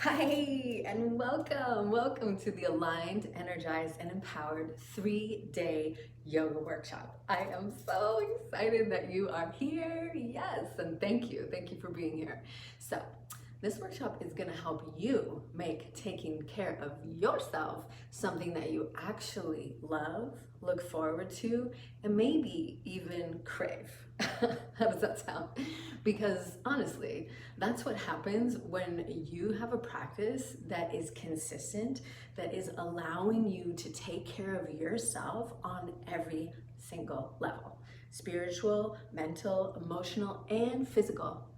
Hi, and welcome to the Aligned, Energized, and Empowered 3-day yoga workshop. I am so excited that you are here. Yes, and thank you. Thank you for being here. So, this workshop is going to help you make taking care of yourself something that you actually love, look forward to, and maybe even crave. How does that sound? Because honestly, that's what happens when you have a practice that is consistent, that is allowing you to take care of yourself on every single level: spiritual, mental, emotional, and physical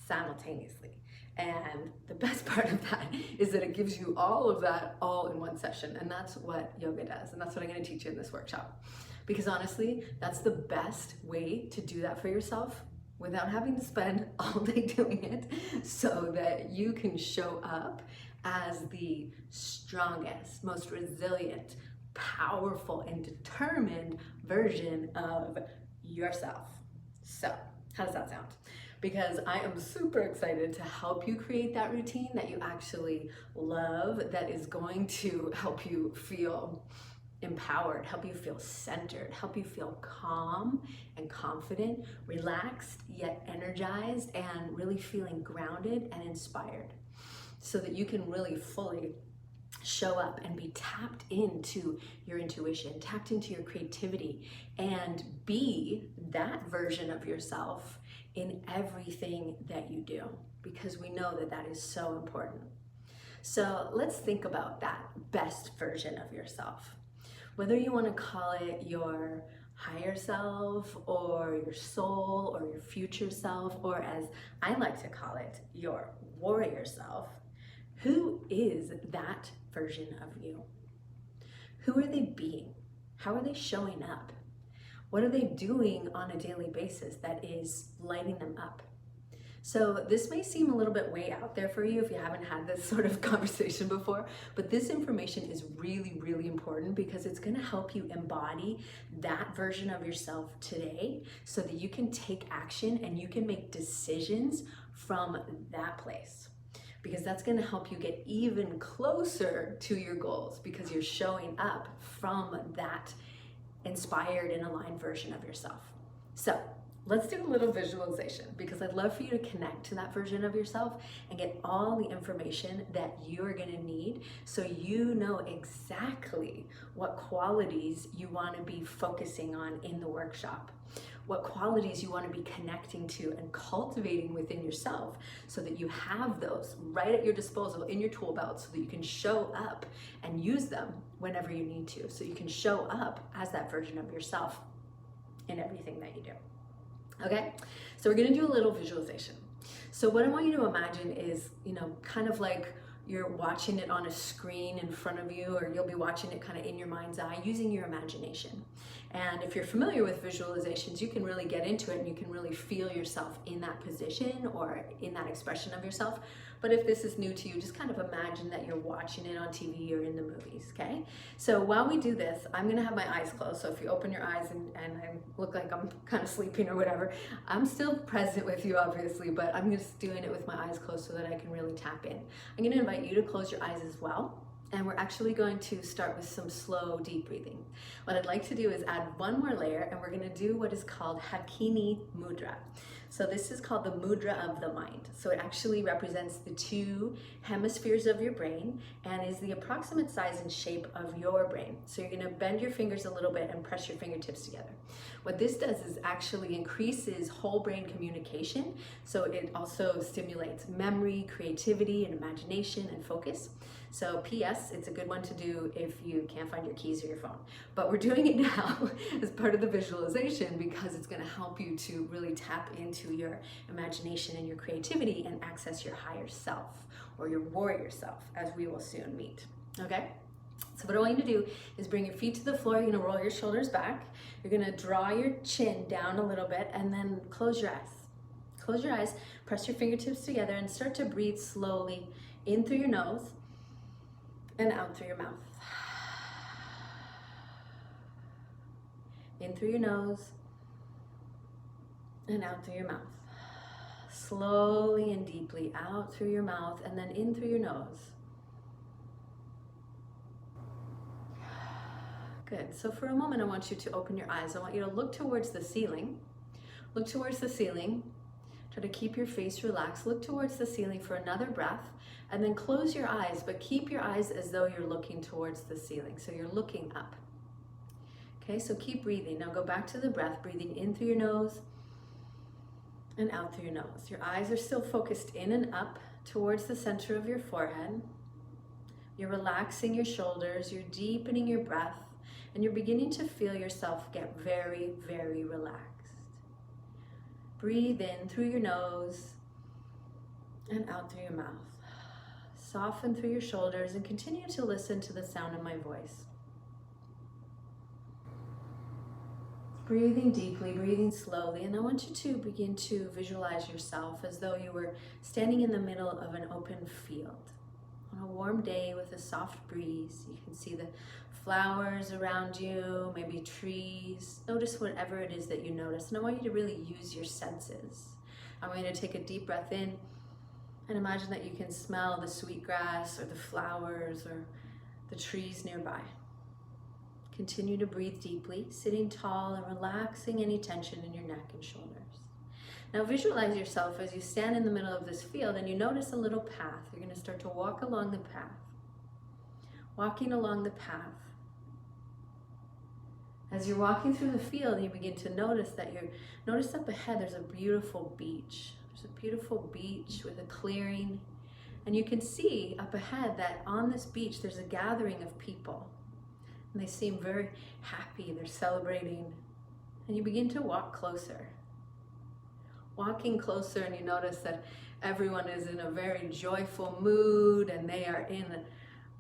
simultaneously. And the best part of that is that it gives you all of that all in one session. And that's what yoga does. And that's what I'm going to teach you in this workshop. Because honestly, that's the best way to do that for yourself without having to spend all day doing it, so that you can show up as the strongest, most resilient, powerful, and determined version of yourself. So, how does that sound? Because I am super excited to help you create that routine that you actually love, that is going to help you feel empowered, help you feel centered, help you feel calm and confident, relaxed yet energized, and really feeling grounded and inspired, so that you can really fully show up and be tapped into your intuition, tapped into your creativity, and be that version of yourself in everything that you do, because we know that that is so important. So let's think about that best version of yourself. Whether you want to call it your higher self, or your soul, or your future self, or as I like to call it, your warrior self, who is that version of you? Who are they being? How are they showing up? What are they doing on a daily basis that is lighting them up? So this may seem a little bit way out there for you if you haven't had this sort of conversation before, but this information is really, really important, because it's going to help you embody that version of yourself today, so that you can take action and you can make decisions from that place. Because that's going to help you get even closer to your goals, because you're showing up from that inspired and aligned version of yourself. So let's do a little visualization, because I'd love for you to connect to that version of yourself and get all the information that you're going to need, so you know exactly what qualities you want to be focusing on in the workshop, what qualities you want to be connecting to and cultivating within yourself, so that you have those right at your disposal in your tool belt, so that you can show up and use them whenever you need to, so you can show up as that version of yourself in everything that you do. Okay, so we're gonna do a little visualization. So what I want you to imagine is, kind of like you're watching it on a screen in front of you, or you'll be watching it kind of in your mind's eye using your imagination. And if you're familiar with visualizations, you can really get into it and you can really feel yourself in that position or in that expression of yourself. But if this is new to you, just kind of imagine that you're watching it on TV or in the movies, okay? So while we do this, I'm gonna have my eyes closed. So if you open your eyes and I look like I'm kind of sleeping or whatever, I'm still present with you, obviously, but I'm just doing it with my eyes closed so that I can really tap in. I'm gonna invite you to close your eyes as well. And we're actually going to start with some slow, deep breathing. What I'd like to do is add one more layer, and we're gonna do what is called Hakini Mudra. So this is called the mudra of the mind. So it actually represents the two hemispheres of your brain and is the approximate size and shape of your brain. So you're gonna bend your fingers a little bit and press your fingertips together. What this does is actually increases whole brain communication. So it also stimulates memory, creativity, and imagination and focus. So P.S., it's a good one to do if you can't find your keys or your phone. But we're doing it now as part of the visualization, because it's gonna help you to really tap into your imagination and your creativity and access your higher self, or your warrior self, as we will soon meet, okay? So what I want you to do is bring your feet to the floor. You're gonna roll your shoulders back. You're gonna draw your chin down a little bit, and then close your eyes. Close your eyes, press your fingertips together, and start to breathe slowly in through your nose and out through your mouth. In through your nose and out through your mouth. Slowly and deeply out through your mouth and then in through your nose. Good. So for a moment, I want you to open your eyes. I want you to look towards the ceiling. Look towards the ceiling. Try to keep your face relaxed. Look towards the ceiling for another breath and then close your eyes, but keep your eyes as though you're looking towards the ceiling. So you're looking up. Okay, so keep breathing. Now go back to the breath, breathing in through your nose and out through your nose. Your eyes are still focused in and up towards the center of your forehead. You're relaxing your shoulders, you're deepening your breath, and you're beginning to feel yourself get very, very relaxed. Breathe in through your nose and out through your mouth. Soften through your shoulders and continue to listen to the sound of my voice. Breathing deeply, breathing slowly, and I want you to begin to visualize yourself as though you were standing in the middle of an open field. On a warm day with a soft breeze, you can see the flowers around you, maybe trees. Notice whatever it is that you notice, and I want you to really use your senses. I want you to take a deep breath in and imagine that you can smell the sweet grass or the flowers or the trees nearby. Continue to breathe deeply, sitting tall and relaxing any tension in your neck and shoulders. Now visualize yourself as you stand in the middle of this field and you notice a little path. You're going to start to walk along the path. Walking along the path. As you're walking through the field, you begin to notice notice up ahead there's a beautiful beach. There's a beautiful beach with a clearing. And you can see up ahead that on this beach there's a gathering of people. And they seem very happy, they're celebrating. And you begin to walk closer. Walking closer and you notice that everyone is in a very joyful mood and they are in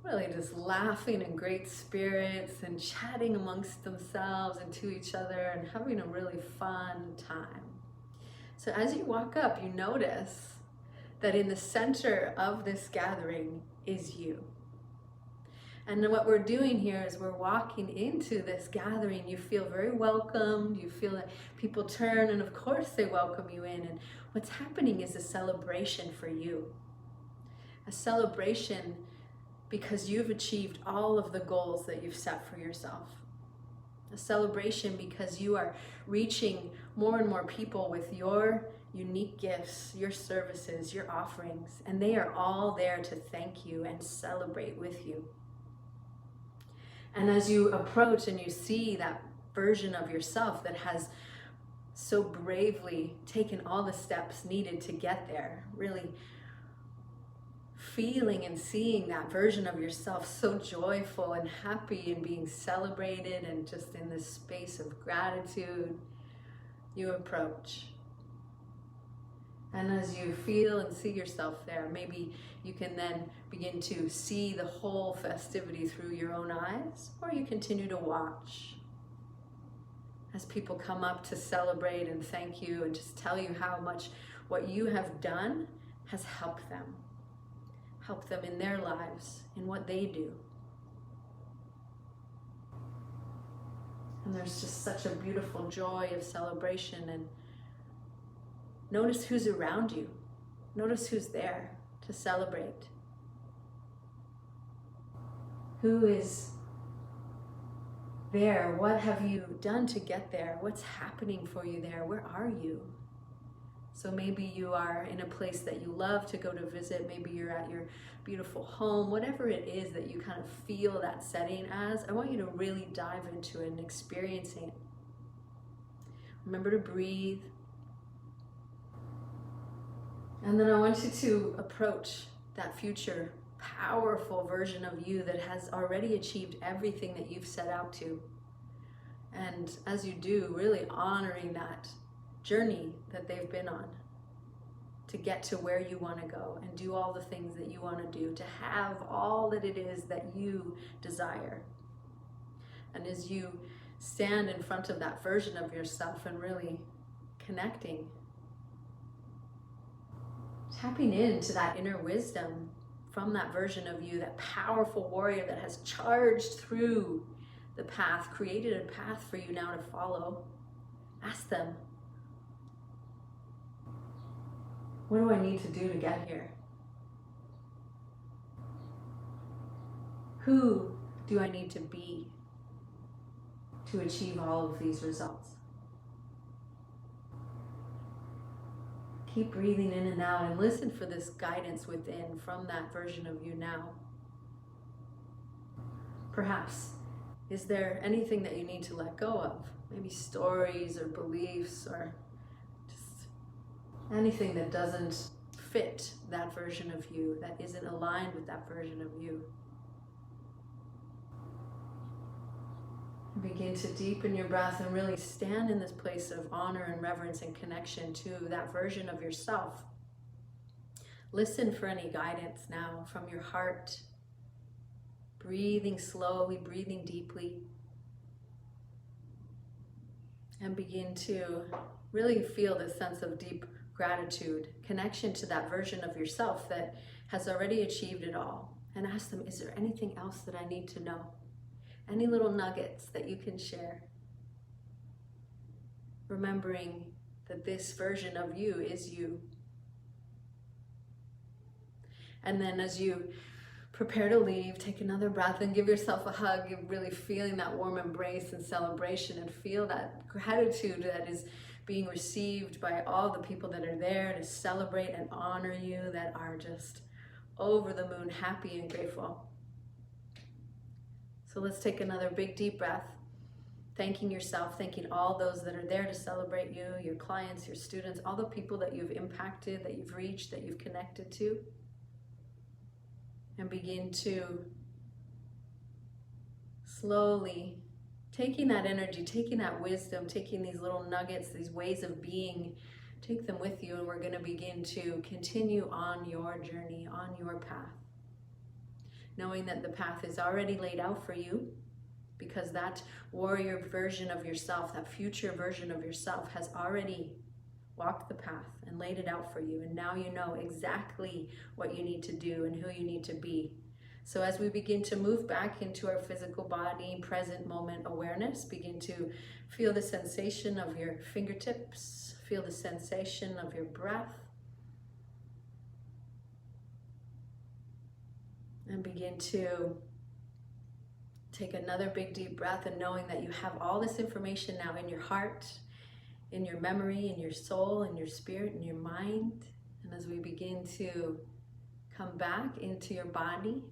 really just laughing in great spirits and chatting amongst themselves and to each other and having a really fun time. So as you walk up, you notice that in the center of this gathering is you. And then what we're doing here is we're walking into this gathering. You feel very welcomed. You feel that people turn and of course they welcome you in. And what's happening is a celebration for you. A celebration because you've achieved all of the goals that you've set for yourself. A celebration because you are reaching more and more people with your unique gifts, your services, your offerings, and they are all there to thank you and celebrate with you. And as you approach and you see that version of yourself that has so bravely taken all the steps needed to get there, really feeling and seeing that version of yourself so joyful and happy and being celebrated and just in this space of gratitude, you approach. And as you feel and see yourself there, maybe you can then begin to see the whole festivity through your own eyes, or you continue to watch as people come up to celebrate and thank you and just tell you how much what you have done has helped them in their lives, in what they do. And there's just such a beautiful joy of celebration. And notice who's around you. Notice who's there to celebrate. Who is there? What have you done to get there? What's happening for you there? Where are you? So maybe you are in a place that you love to go to visit. Maybe you're at your beautiful home. Whatever it is that you kind of feel that setting as, I want you to really dive into it and experiencing it. Remember to breathe. And then I want you to approach that future powerful version of you that has already achieved everything that you've set out to. And as you do, really honoring that journey that they've been on to get to where you want to go and do all the things that you want to do, to have all that it is that you desire. And as you stand in front of that version of yourself and really connecting, tapping into that inner wisdom from that version of you, that powerful warrior that has charged through the path, created a path for you now to follow. Ask them, What do I need to do to get here? Who do I need to be to achieve all of these results? Keep breathing in and out and listen for this guidance within from that version of you now. Perhaps, is there anything that you need to let go of? Maybe stories or beliefs or just anything that doesn't fit that version of you, that isn't aligned with that version of you. Begin to deepen your breath and really stand in this place of honor and reverence and connection to that version of yourself. Listen for any guidance now from your heart. Breathing slowly, breathing deeply. And begin to really feel this sense of deep gratitude, connection to that version of yourself that has already achieved it all. And ask them, is there anything else that I need to know? Any little nuggets that you can share? Remembering that this version of you is you. And then as you prepare to leave, take another breath and give yourself a hug. You're really feeling that warm embrace and celebration, and feel that gratitude that is being received by all the people that are there to celebrate and honor you, that are just over the moon, happy and grateful. So let's take another big deep breath, thanking yourself, thanking all those that are there to celebrate you, your clients, your students, all the people that you've impacted, that you've reached, that you've connected to. And begin to slowly taking that energy, taking that wisdom, taking these little nuggets, these ways of being, take them with you, and we're going to begin to continue on your journey, on your path. Knowing that the path is already laid out for you, because that warrior version of yourself, that future version of yourself, has already walked the path and laid it out for you. And now you know exactly what you need to do and who you need to be. So as we begin to move back into our physical body, present moment awareness, begin to feel the sensation of your fingertips, feel the sensation of your breath. And begin to take another big deep breath, and knowing that you have all this information now in your heart, in your memory, in your soul, in your spirit, in your mind. And as we begin to come back into your body,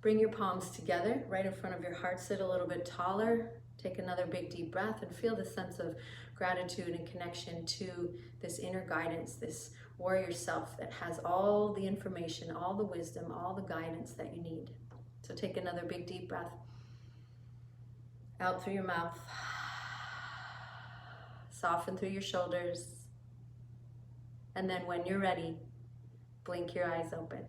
bring your palms together right in front of your heart, sit a little bit taller, take another big deep breath, and feel the sense of gratitude and connection to this inner guidance, this warrior self that has all the information, all the wisdom, all the guidance that you need. So take another big deep breath out through your mouth. Soften through your shoulders. And then when you're ready, blink your eyes open.